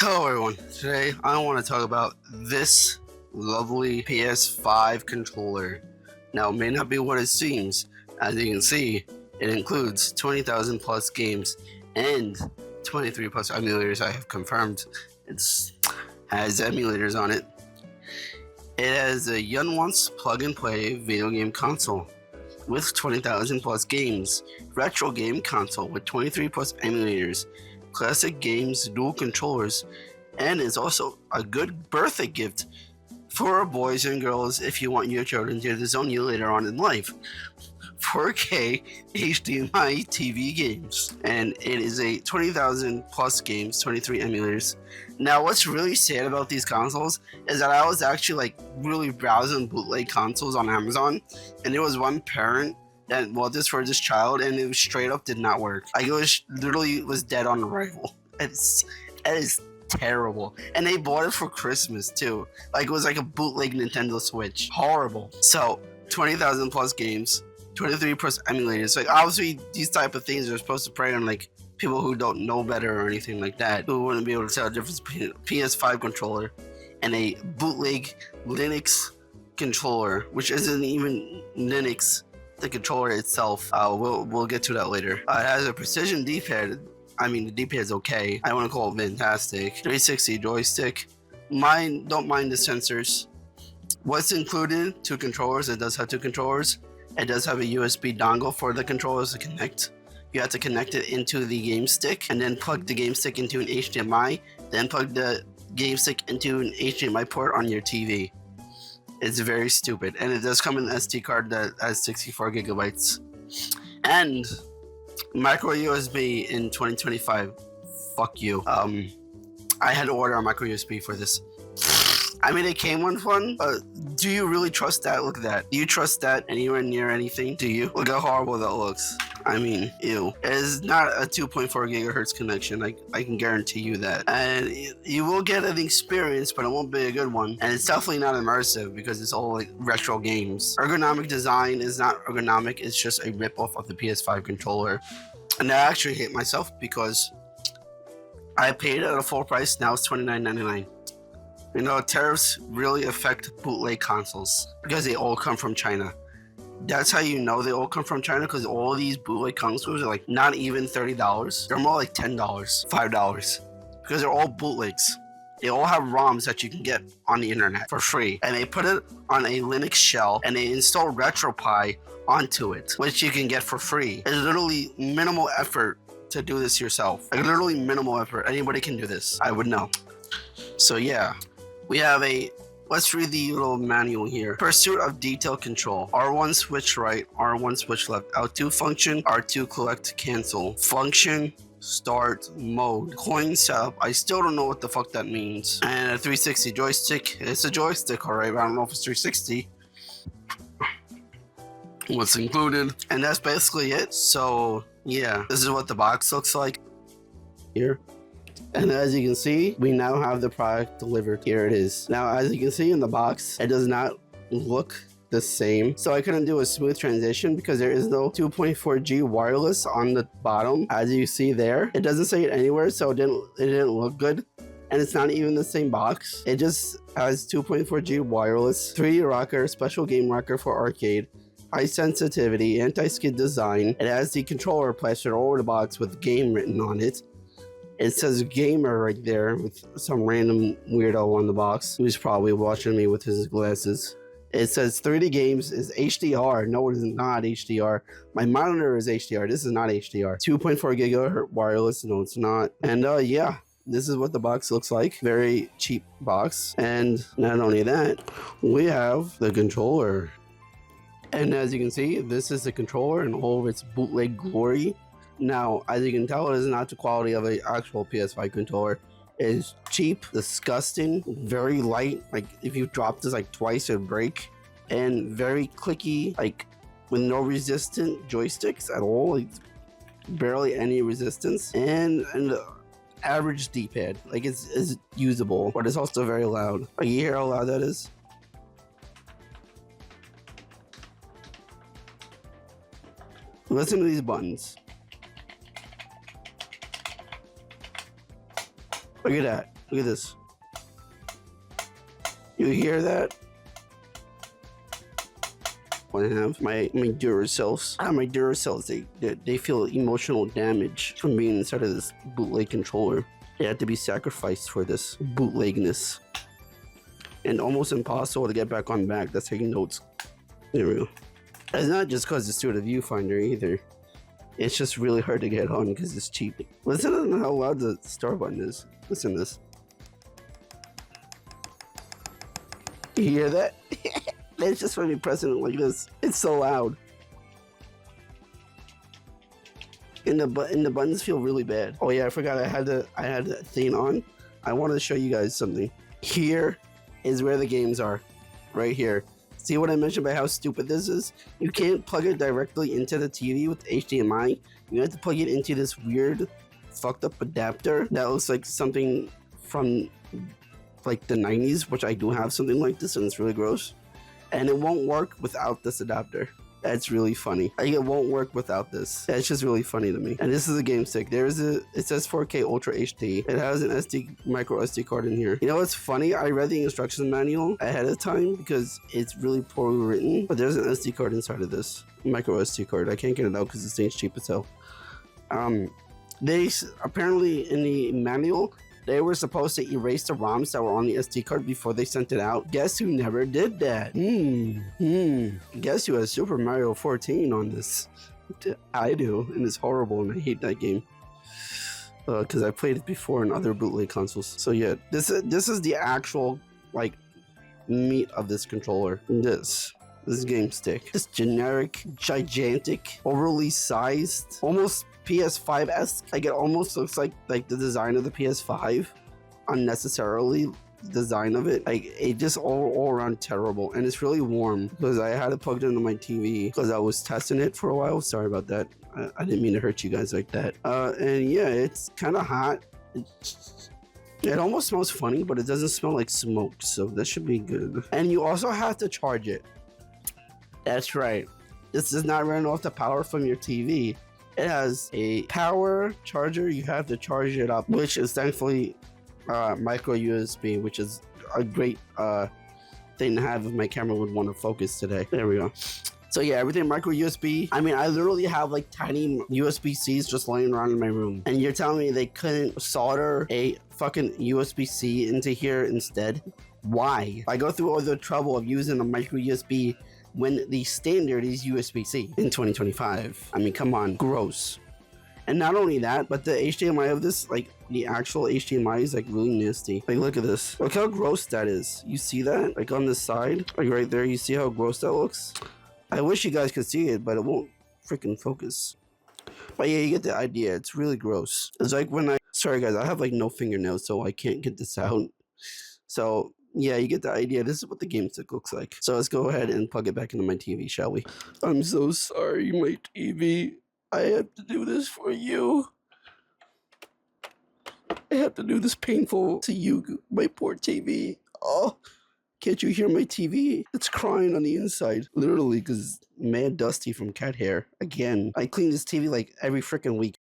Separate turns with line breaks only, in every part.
Hello everyone, today I want to talk about this lovely PS5 controller. Now it may not be what it seems. As you can see, it includes 20,000 plus games and 23 plus emulators. I have confirmed it has emulators on it. It has a Yunwant's plug and play video game console with 20,000 plus games, retro game console with 23 plus emulators, classic games, dual controllers, and it's also a good birthday gift for boys and girls if you want your children to disown you later on in life. 4K HDMI TV games, and it is a 20,000 plus games, 23 emulators. Now, what's really sad about these consoles is that I was actually really browsing bootleg consoles on Amazon, and there was one parent that bought this for this child, and it straight up did not work. It was literally dead on arrival. It is terrible, and they bought it for Christmas too. It was like a bootleg Nintendo Switch. Horrible. So 20,000 plus games, 23 plus emulators. Obviously these type of things are supposed to prey on people who don't know better or anything like that, who wouldn't be able to tell the difference between a PS5 controller and a bootleg Linux controller, which isn't even Linux. The controller itself, we'll get to that later. It has a precision D-pad. I mean, the D-pad is okay. I want to call it fantastic. 360 joystick. Don't mind the sensors. What's included? Two controllers. It does have two controllers. It does have a USB dongle for the controllers to connect. You have to connect it into the game stick and then plug the game stick into an HDMI, then plug the game stick into an HDMI port on your TV. It's very stupid, and it does come in an SD card that has 64 gigabytes. And micro USB in 2025. Fuck you. I had to order a micro USB for this. I mean, it came with one, but do you really trust that? Look at that. Do you trust that anywhere near anything? Do you? Look how horrible that looks. I mean, ew. It is not a 2.4 gigahertz connection. I can guarantee you that. And you will get an experience, but it won't be a good one. And it's definitely not immersive because it's all retro games. Ergonomic design is not ergonomic. It's just a ripoff of the PS5 controller. And I actually hate myself because I paid it at a full price. Now it's $29.99. You know, tariffs really affect bootleg consoles because they all come from China. That's how you know they all come from China, because all of these bootleg consoles are not even $30. They're more like $10, $5, because they're all bootlegs. They all have ROMs that you can get on the internet for free, and they put it on a Linux shell and they install RetroPie onto it, which you can get for free. It's literally minimal effort to do this yourself. Literally minimal effort. Anybody can do this. I would know. So yeah. We have let's read the little manual here. Pursuit of detail control. R1 switch right, R1 switch left. L2 function, R2 collect cancel. Function, start, mode. Coin setup, I still don't know what the fuck that means. And a 360 joystick. It's a joystick, alright, but I don't know if it's 360. What's included. And that's basically it. So yeah, this is what the box looks like here. And as you can see, we now have the product delivered. Here it is. Now, as you can see in the box, it does not look the same. So I couldn't do a smooth transition because there is no 2.4G wireless on the bottom. As you see there, it doesn't say it anywhere, so it didn't look good. And it's not even the same box. It just has 2.4G wireless, 3D rocker, special game rocker for arcade, high sensitivity, anti-skid design. It has the controller plastered all over the box with game written on it. It says gamer right there with some random weirdo on the box who's probably watching me with his glasses. It says 3D games is HDR. No, it is not HDR. My monitor is HDR. This is not HDR. 2.4 gigahertz wireless. No, it's not. And yeah, this is what the box looks like. Very cheap box. And not only that, we have the controller. And as you can see, this is the controller in all of its bootleg glory. Now, as you can tell, it is not the quality of an actual PS5 controller. It is cheap, disgusting, very light. If you drop this twice, it would break. And very clicky, with no resistant joysticks at all. Barely any resistance. And the average D-pad. It's usable, but it's also very loud. You hear how loud that is? Listen to these buttons. Look at that. Look at this. You hear that? I have my Duracells. My Duracells, they feel emotional damage from being inside of this bootleg controller. They had to be sacrificed for this bootlegness. And almost impossible to get back on back. That's taking notes. There we go. It's not just because it's through the viewfinder either. It's just really hard to get on because it's cheap. Listen to how loud the start button is. Listen to this. You hear that? It's just when you pressing it like this. It's so loud. And the buttons feel really bad. Oh yeah, I forgot I had that thing on. I wanted to show you guys something. Here is where the games are. Right here. See what I mentioned about how stupid this is? You can't plug it directly into the TV with HDMI. You have to plug it into this weird, fucked up adapter that looks like something from like the 90s, which I do have something like this and it's really gross. And it won't work without this adapter. That's really funny. Like, it won't work without this. That's just really funny to me. And this is a game stick. It says 4K Ultra HD. It has an micro SD card in here. You know what's funny? I read the instruction manual ahead of time because it's really poorly written. But there's an SD card inside of this micro SD card. I can't get it out because this thing's cheap as hell. They apparently in the manual, they were supposed to erase the ROMs that were on the SD card before they sent it out. Guess who never did that? Guess who has Super Mario 14 on this? I do, and it's horrible, and I hate that game. Because I played it before in other bootleg consoles. So yeah, this is the actual, like, meat of this controller. This game stick. This generic, gigantic, overly sized, almost PS5-esque. Like, it almost looks like the design of the PS5, unnecessarily design of it. Like, it just all around terrible. And it's really warm because I had it plugged into my TV because I was testing it for a while. Sorry about that. I didn't mean to hurt you guys like that. And yeah, it's kind of hot. It almost smells funny, but it doesn't smell like smoke, so that should be good. And you also have to charge it. That's right. This does not run off the power from your TV. It has a power charger. You have to charge it up, which is thankfully micro USB, which is a great thing to have if my camera would want to focus today. There we go. So yeah, everything micro USB. I mean, I literally have like tiny USB-Cs just laying around in my room. And you're telling me they couldn't solder a fucking USB-C into here instead? Why? I go through all the trouble of using a micro USB when the standard is USB-C in 2025. I mean, come on, gross. And not only that, but the HDMI of this, like the actual HDMI is like really nasty. Like, look at this. Look how gross that is. You see that? Like on this side, like right there, you see how gross that looks? I wish you guys could see it, but it won't freaking focus. But yeah, you get the idea. It's really gross. It's like when sorry guys, I have like no fingernails, so I can't get this out. So yeah, you get the idea. This is what the game stick looks like. So let's go ahead and plug it back into my TV, shall we? I'm so sorry, my TV. I have to do this for you. I have to do this painful to you, my poor TV. Oh, can't you hear my TV? It's crying on the inside. Literally, because mad dusty from cat hair. Again, I clean this TV like every freaking week.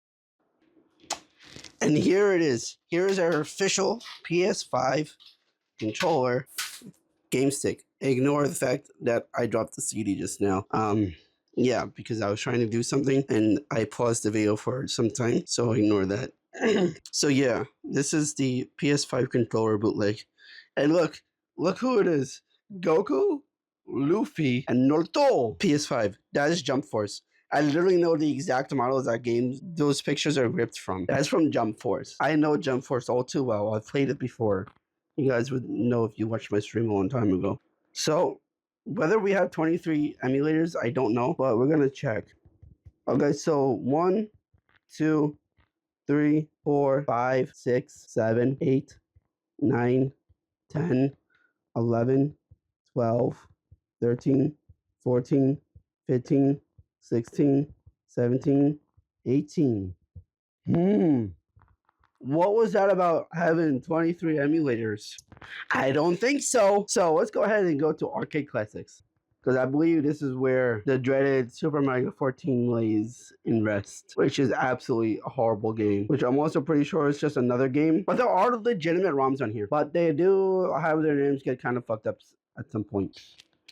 And here it is. Here is our official PS5 controller game stick. Ignore the fact that I dropped the CD just now. Yeah, because I was trying to do something and I paused the video for some time, so ignore that. So yeah, this is the PS5 controller bootleg. And look who it is. Goku, Luffy, and Naruto. PS5. That is Jump Force. I literally know the exact model of that game those pictures are ripped from. That's from Jump Force. I know Jump Force all too well. I've played it before. You guys would know if you watched my stream a long time ago. So, whether we have 23 emulators, I don't know, but we're gonna check. Okay, so 1, 2, 3, 4, 5, 6, 7, 8, 9, 10, 11, 12, 13, 14, 15, 16, 17, 18. What was that about having 23 emulators? I don't think so. So let's go ahead and go to Arcade Classics. because I believe this is where the dreaded Super Mario 14 lays in rest, which is absolutely a horrible game, which I'm also pretty sure is just another game. But there are legitimate ROMs on here, but they do have their names get kind of fucked up at some point.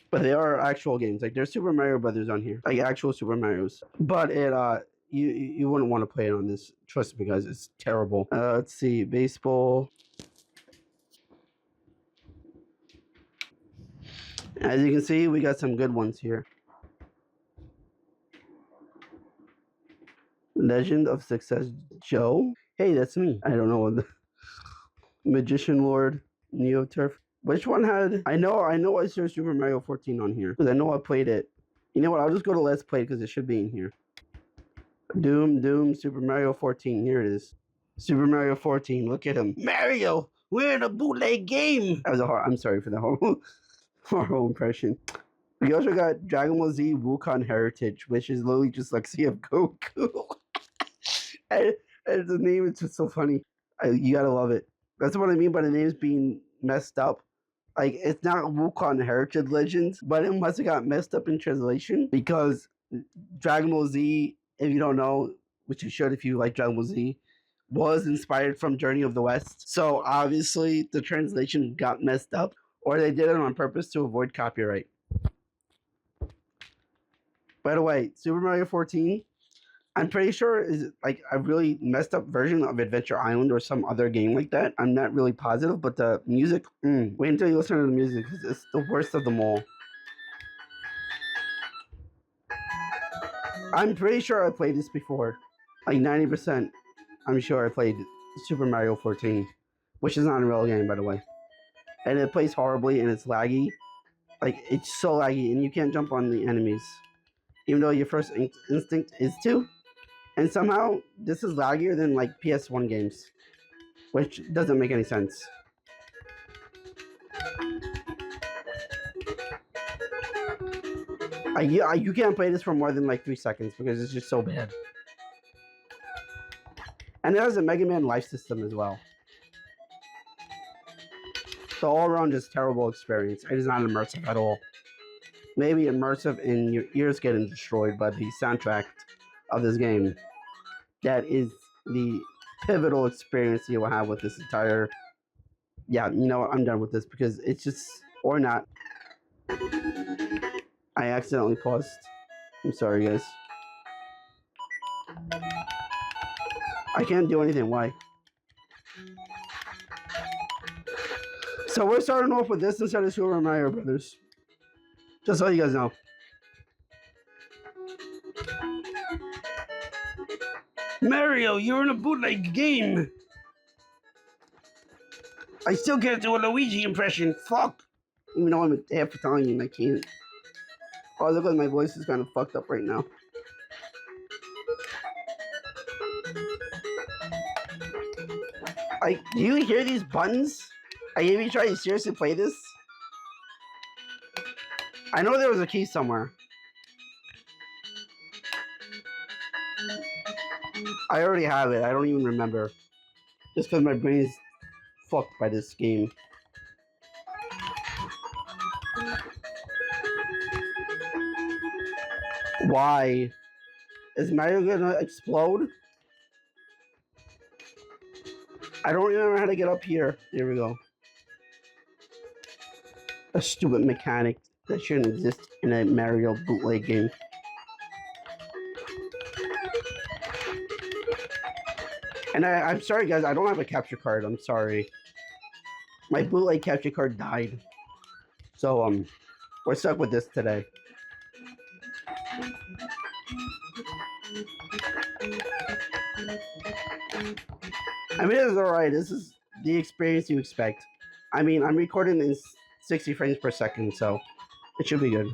But they are actual games. Like there's Super Mario Brothers on here, like actual Super Mario's. But it you wouldn't want to play it on this. Trust me, guys, it's terrible. Let's see, baseball. As you can see, we got some good ones here. Legend of Success Joe. Hey, that's me. I don't know what the Magician Lord, Neo Turf. Which one had? I know I searched Super Mario 14 on here because I know I played it. You know what? I'll just go to Let's Play because it should be in here. Doom, Super Mario 14. Here it is. Super Mario 14. Look at him. Mario, we're in a bootleg game. That was a hard. I'm sorry for the horrible impression. We also got Dragon Ball Z Wukong Heritage, which is literally just like Sea of Goku. and the name is just so funny. You gotta love it. That's what I mean by the names being messed up. Like, it's not Wukong Heritage Legends, but it must have got messed up in translation because Dragon Ball Z, if you don't know, which you should if you like Dragon Ball Z, was inspired from Journey of the West. So obviously the translation got messed up, or they did it on purpose to avoid copyright. By the way, Super Mario 14, I'm pretty sure is like a really messed up version of Adventure Island or some other game like that. I'm not really positive, but the music, wait until you listen to the music because it's the worst of them all. I'm pretty sure I played this before. Like 90%, I'm sure I played Super Mario 14, which is not a real game, by the way. And it plays horribly and it's laggy. Like, it's so laggy and you can't jump on the enemies. Even though your first instinct is to. And somehow, this is laggier than like PS1 games, which doesn't make any sense. You can't play this for more than like 3 seconds because it's just so bad. And it has a Mega Man life system as well. So all around just terrible experience. It is not immersive at all. Maybe immersive and your ears getting destroyed by the soundtrack of this game. That is the pivotal experience you will have with this entire... Yeah, you know what? I'm done with this because it's just... Or not. I accidentally paused. I'm sorry, guys. I can't do anything. Why? So we're starting off with this instead of Super Mario Brothers. Just so you guys know. Mario, you're in a bootleg game. I still can't do a Luigi impression. Fuck. Even though I'm half Italian, I can't. Oh, look like my voice is kind of fucked up right now. Do you hear these buttons? Are you even trying to seriously play this? I know there was a key somewhere. I already have it. I don't even remember. Just because my brain is fucked by this game. Why? Is Mario gonna explode? I don't remember how to get up here. There we go. A stupid mechanic that shouldn't exist in a Mario bootleg game. And I'm sorry, guys. I don't have a capture card. I'm sorry. My bootleg capture card died. So, we're stuck with this today. I mean, it's alright. This is the experience you expect. I mean, I'm recording in 60 frames per second, so it should be good.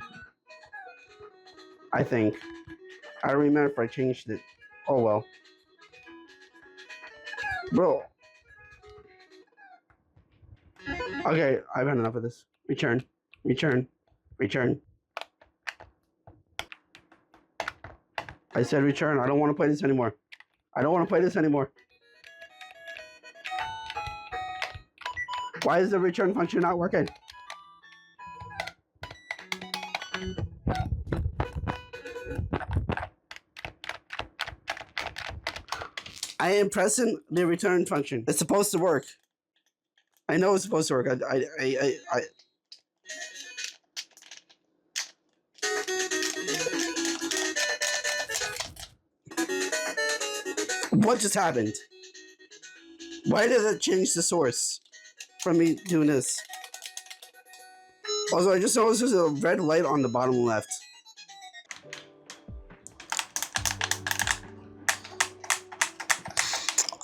I think. I don't remember if I changed it. Oh well. Bro. Okay, I've had enough of this. Return. Return. Return. I said return. I don't want to play this anymore. I don't want to play this anymore. Why is the return function not working? I am pressing the return function. It's supposed to work. I know it's supposed to work. I What just happened? Why did it change the source from me doing this? Also, I just noticed there's a red light on the bottom left.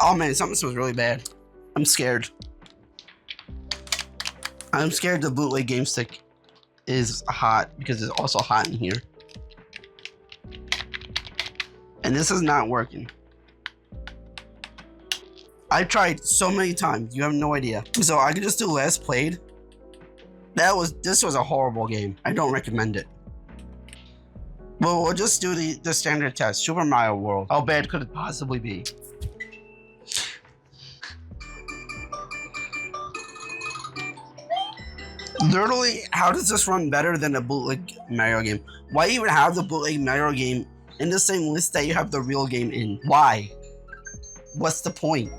Oh man, something smells really bad. I'm scared. I'm scared the bootleg game stick is hot because it's also hot in here. And this is not working. I tried so many times, you have no idea. So I could just do last played. This was a horrible game. I don't recommend it. Well, we'll just do the standard test. Super Mario World. How bad could it possibly be? Literally, how does this run better than a bootleg Mario game? Why even have the bootleg Mario game in the same list that you have the real game in? Why? What's the point?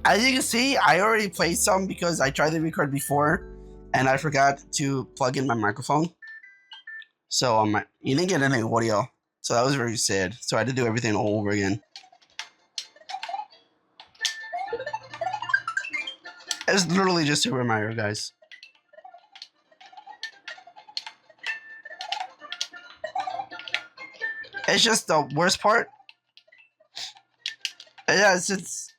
As you can see, I already played some because I tried to record before and I forgot to plug in my microphone. So you didn't get any audio. So that was very sad. So I had to do everything all over again. It's literally just Super Mario, guys. It's just the worst part. Yeah, since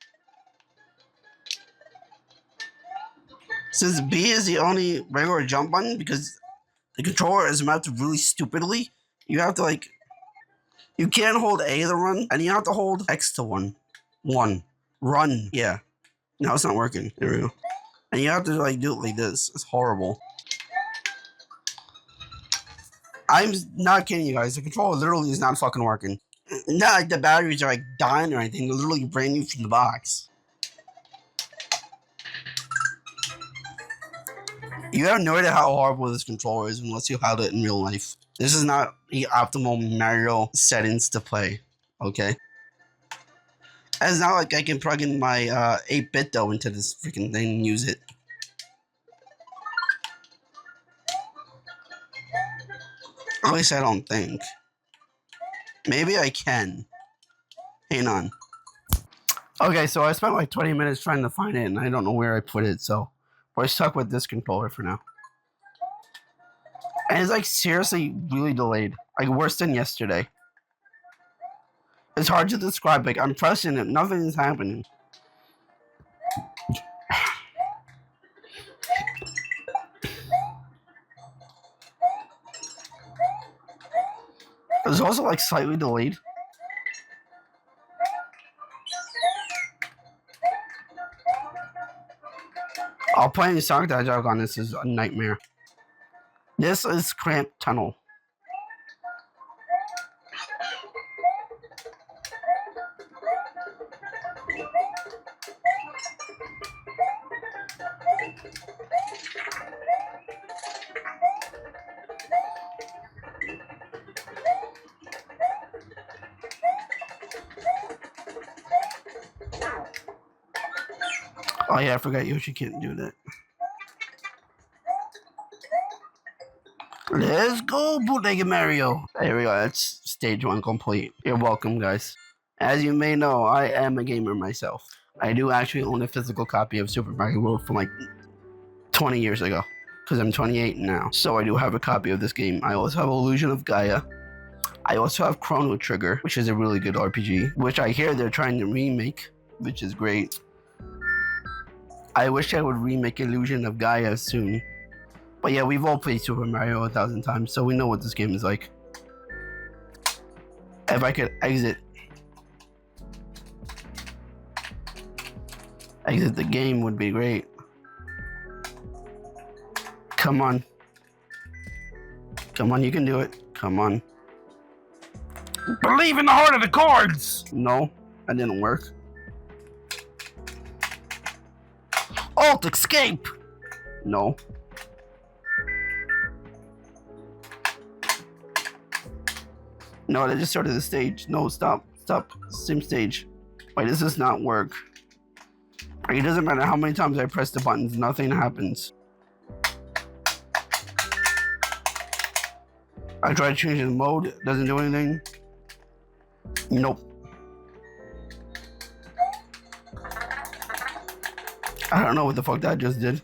B is the only regular jump button, because the controller is mapped really stupidly, you have to you can't hold A to run, and you have to hold X to run. Yeah. Now it's not working. There we go. And you have to do it like this. It's horrible. I'm not kidding you guys. The controller literally is not fucking working. Not like the batteries are dying or anything. They're literally brand new from the box. You have no idea how horrible this controller is unless you have it in real life. This is not the optimal Mario settings to play. Okay? And it's not like I can plug in my 8-bit though into this freaking thing and use it. At least I don't think. Maybe I can. Hang on. Okay, so I spent like 20 minutes trying to find it and I don't know where I put it, so we're stuck with this controller for now. And it's seriously really delayed. Worse than yesterday. It's hard to describe. I'm pressing it, nothing is happening. It's also slightly delayed. Playing Sonic the Hedgehog on this is a nightmare. This is Cramped Tunnel. Oh yeah, I forgot Yoshi can't do that. Let's go, Bootleg Mario. There we go, that's stage 1 complete. You're welcome, guys. As you may know, I am a gamer myself. I do actually own a physical copy of Super Mario World from 20 years ago. Because I'm 28 now. So I do have a copy of this game. I also have Illusion of Gaia. I also have Chrono Trigger, which is a really good RPG, which I hear they're trying to remake, which is great. I wish I would remake Illusion of Gaia soon. But yeah, we've all played Super Mario 1,000 times, so we know what this game is like. If I could exit the game would be great. Come on. Come on, you can do it. Come on. Believe in the heart of the cards! No, that didn't work. Alt escape! No. No, I just started the stage. No, stop. Stop. Same stage. Wait, does this not work? It doesn't matter how many times I press the buttons, nothing happens. I try changing the mode, doesn't do anything. Nope. I don't know what the fuck that just did.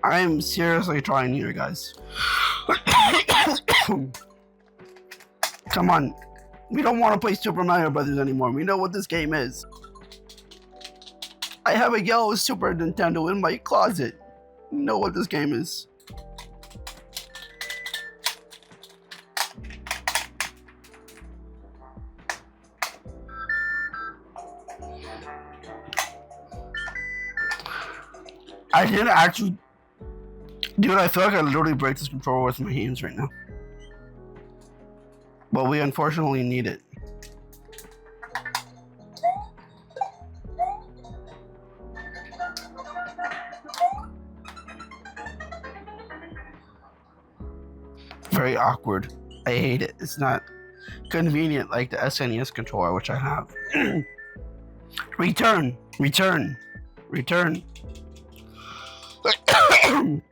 I am seriously trying here, guys. Come on. We don't want to play Super Mario Brothers anymore. We know what this game is. I have a yellow Super Nintendo in my closet. You know what this game is. I didn't actually... Dude, I feel like I literally break this controller with my hands right now. But we unfortunately need it. Very awkward. I hate it. It's not convenient like the SNES controller, which I have. Return. Return. Return.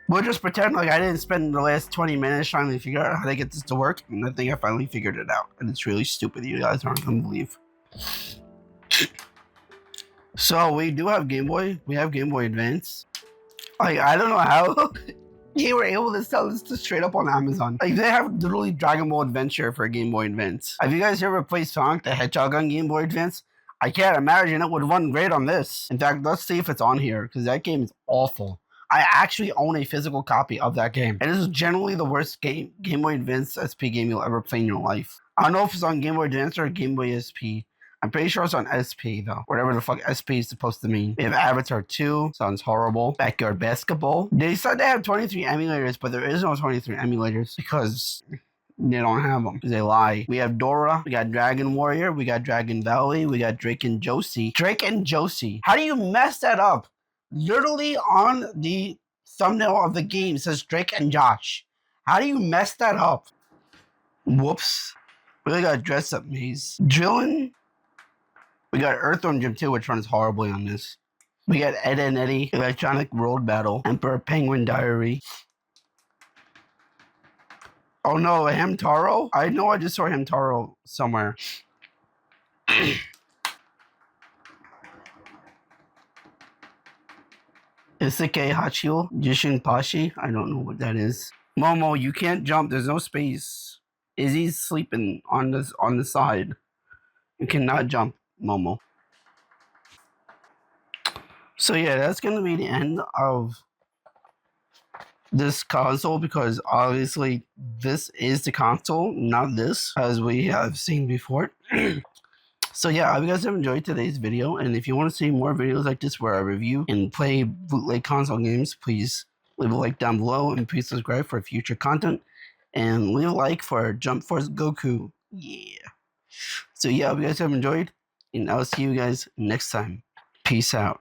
We'll just pretend like I didn't spend the last 20 minutes trying to figure out how to get this to work, and I think I finally figured it out. And it's really stupid. You guys aren't gonna believe. So we do have Game Boy. We have Game Boy Advance. Like, I don't know how they were able to sell this to straight up on Amazon. Like, they have literally Dragon Ball Adventure for Game Boy Advance. Have you guys ever played Sonic the Hedgehog on Game Boy Advance? I can't imagine it would run great on this. In fact, let's see if it's on here, because that game is awful. I actually own a physical copy of that game. And it is generally the worst Game Boy Advance SP game you'll ever play in your life. I don't know if it's on Game Boy Advance or Game Boy SP. I'm pretty sure it's on SP though. Whatever the fuck SP is supposed to mean. We have Avatar 2. Sounds horrible. Backyard Basketball. They said they have 23 emulators, but there is no 23 emulators because they don't have them. Because they lie. We have Dora. We got Dragon Warrior. We got Dragon Valley. We got Drake and Josie. Drake and Josie. How do you mess that up? Literally on the thumbnail of the game says Drake and Josh. How do you mess that up? Whoops. We got Dress Up Maze. Drillin'. We got Earthworm Jim 2, which runs horribly on this. We got Ed and Eddie. Electronic Road Battle. Emperor Penguin Diary. Oh no, Hamtaro? I know I just saw Hamtaro somewhere. Isekai Hachio, Jishin Pashi. I don't know what that is. Momo, you can't jump. There's no space. Izzy's sleeping on the side. You cannot jump, Momo. So yeah, that's gonna be the end of this console, because obviously this is the console, not this, as we have seen before. So yeah, I hope you guys have enjoyed today's video, and if you want to see more videos like this where I review and play bootleg console games, please leave a like down below, and please subscribe for future content, and leave a like for Jump Force Goku. Yeah. So yeah, I hope you guys have enjoyed, and I'll see you guys next time. Peace out.